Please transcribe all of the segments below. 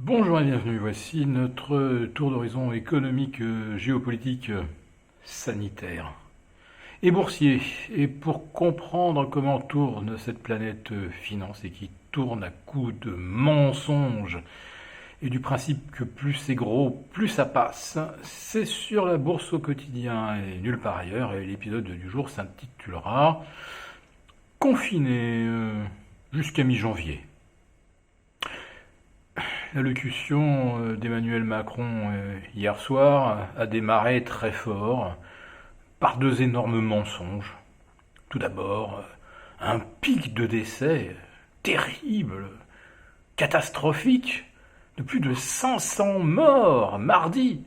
Bonjour et bienvenue, voici notre tour d'horizon économique, géopolitique, sanitaire et boursier. Et pour comprendre comment tourne cette planète finance et qui tourne à coups de mensonges et du principe que plus c'est gros, plus ça passe, c'est sur la bourse au quotidien et nulle part ailleurs. Et l'épisode du jour s'intitulera Confiné jusqu'à mi-janvier. L'allocution d'Emmanuel Macron hier soir a démarré très fort par deux énormes mensonges. Tout d'abord, un pic de décès terrible, catastrophique, de plus de 500 morts mardi.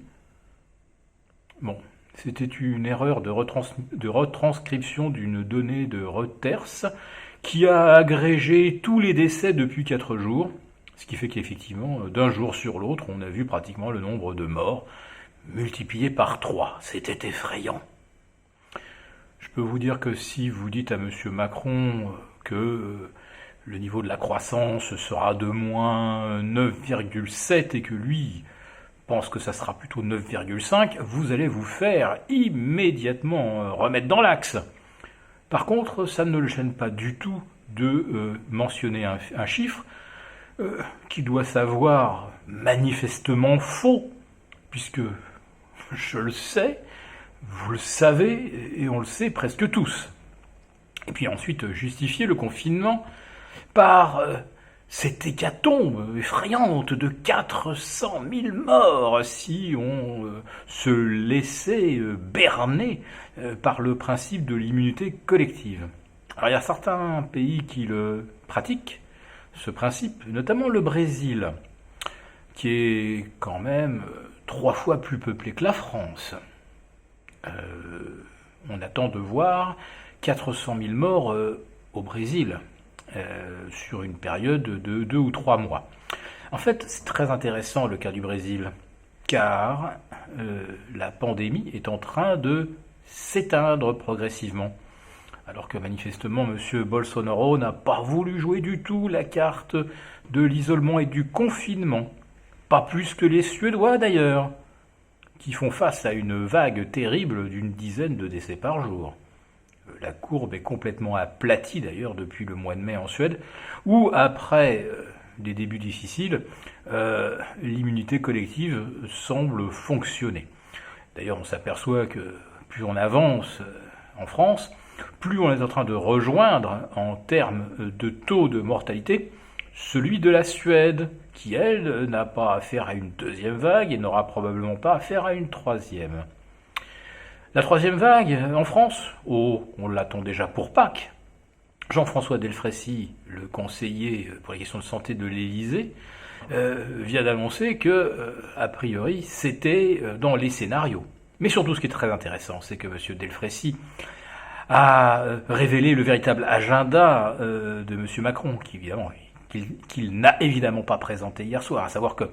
Bon, c'était une erreur de retranscription d'une donnée de Reuters qui a agrégé tous les décès depuis 4 jours. Ce qui fait qu'effectivement, d'un jour sur l'autre, on a vu pratiquement le nombre de morts multiplié par 3. C'était effrayant. Je peux vous dire que si vous dites à M. Macron que le niveau de la croissance sera de moins 9,7 et que lui pense que ça sera plutôt 9,5, vous allez vous faire immédiatement remettre dans l'axe. Par contre, ça ne le gêne pas du tout de mentionner un chiffre qui doit savoir manifestement faux, puisque je le sais, vous le savez, et on le sait presque tous. Et puis ensuite, justifier le confinement par cette hécatombe effrayante de 400 000 morts si on se laissait berner par le principe de l'immunité collective. Alors il y a certains pays qui le pratiquent, ce principe, notamment le Brésil, qui est quand même 3 fois plus peuplé que la France. On attend de voir 400 000 morts au Brésil sur une période de 2 ou 3 mois. En fait, c'est très intéressant le cas du Brésil, car la pandémie est en train de s'éteindre progressivement. Alors que manifestement, M. Bolsonaro n'a pas voulu jouer du tout la carte de l'isolement et du confinement. Pas plus que les Suédois d'ailleurs, qui font face à une vague terrible d'une dizaine de décès par jour. La courbe est complètement aplatie d'ailleurs depuis le mois de mai en Suède, où après des débuts difficiles, l'immunité collective semble fonctionner. D'ailleurs, on s'aperçoit que plus on avance en France, plus on est en train de rejoindre, en termes de taux de mortalité, celui de la Suède, qui, elle, n'a pas affaire à une deuxième vague et n'aura probablement pas affaire à une troisième. La troisième vague, en France, on l'attend déjà pour Pâques. Jean-François Delfraissy, le conseiller pour les questions de santé de l'Élysée, vient d'annoncer que, a priori, c'était dans les scénarios. Mais surtout, ce qui est très intéressant, c'est que M. Delfraissy a révélé le véritable agenda de M. Macron, qu'il n'a évidemment pas présenté hier soir, à savoir que,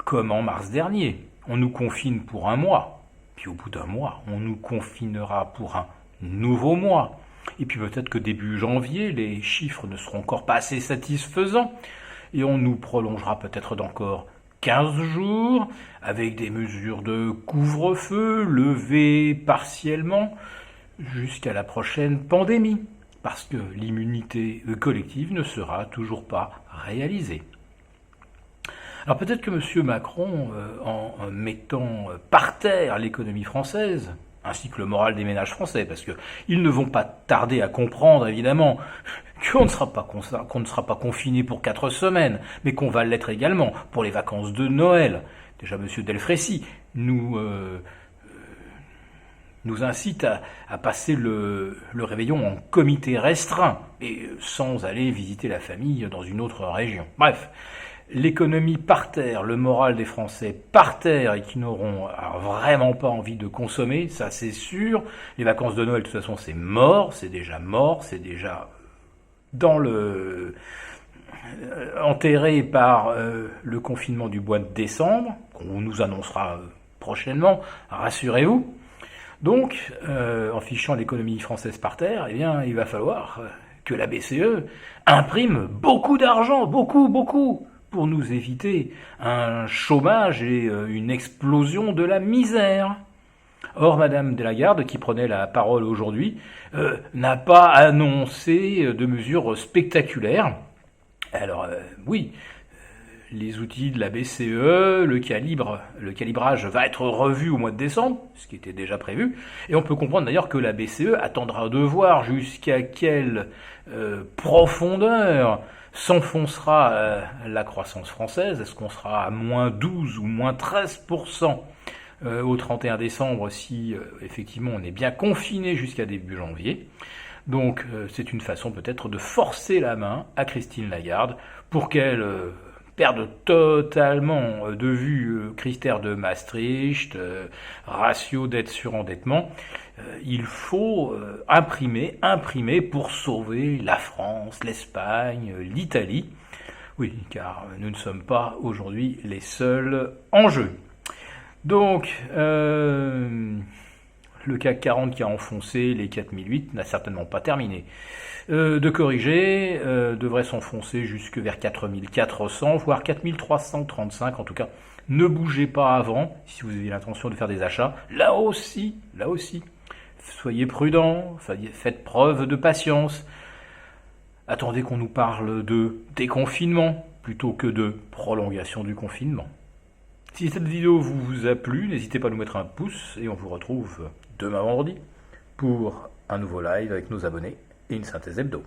comme en mars dernier, on nous confine pour un mois, puis au bout d'un mois, on nous confinera pour un nouveau mois, et puis peut-être que début janvier, les chiffres ne seront encore pas assez satisfaisants, et on nous prolongera peut-être d'encore 15 jours, avec des mesures de couvre-feu levées partiellement, jusqu'à la prochaine pandémie, parce que l'immunité collective ne sera toujours pas réalisée. Alors peut-être que M. Macron, en mettant par terre l'économie française, ainsi que le moral des ménages français, parce qu'ils ne vont pas tarder à comprendre, évidemment, qu'on ne sera pas confiné pour 4 semaines, mais qu'on va l'être également pour les vacances de Noël. Déjà, M. Delfraissy nous incite à passer le réveillon en comité restreint et sans aller visiter la famille dans une autre région. Bref, l'économie par terre, le moral des Français par terre et qui n'auront vraiment pas envie de consommer, ça c'est sûr. Les vacances de Noël, de toute façon, c'est mort, c'est déjà dans le enterré par le confinement du mois de décembre, qu'on nous annoncera prochainement, rassurez-vous. Donc, en fichant l'économie française par terre, eh bien, il va falloir que la BCE imprime beaucoup d'argent, beaucoup, pour nous éviter un chômage et une explosion de la misère. Or, Madame de Lagarde, qui prenait la parole aujourd'hui, n'a pas annoncé de mesures spectaculaires. Alors, oui, les outils de la BCE, le calibrage va être revu au mois de décembre, ce qui était déjà prévu, et on peut comprendre d'ailleurs que la BCE attendra de voir jusqu'à quelle profondeur s'enfoncera la croissance française. Est-ce qu'on sera à moins 12 ou moins 13% au 31 décembre si effectivement on est bien confiné jusqu'à début janvier. Donc c'est une façon peut-être de forcer la main à Christine Lagarde pour qu'elle perde totalement de vue critères de Maastricht, ratio dette sur endettement. Il faut imprimer pour sauver la France, l'Espagne, l'Italie. Oui, car nous ne sommes pas aujourd'hui les seuls en jeu. Donc, le CAC 40 qui a enfoncé les 4008 n'a certainement pas terminé de corriger, devrait s'enfoncer jusque vers 4400, voire 4335 en tout cas. Ne bougez pas avant, si vous avez l'intention de faire des achats. Là aussi, soyez prudents, faites preuve de patience. Attendez qu'on nous parle de déconfinement plutôt que de prolongation du confinement. Si cette vidéo vous a plu, n'hésitez pas à nous mettre un pouce et on vous retrouve demain vendredi pour un nouveau live avec nos abonnés et une synthèse hebdo.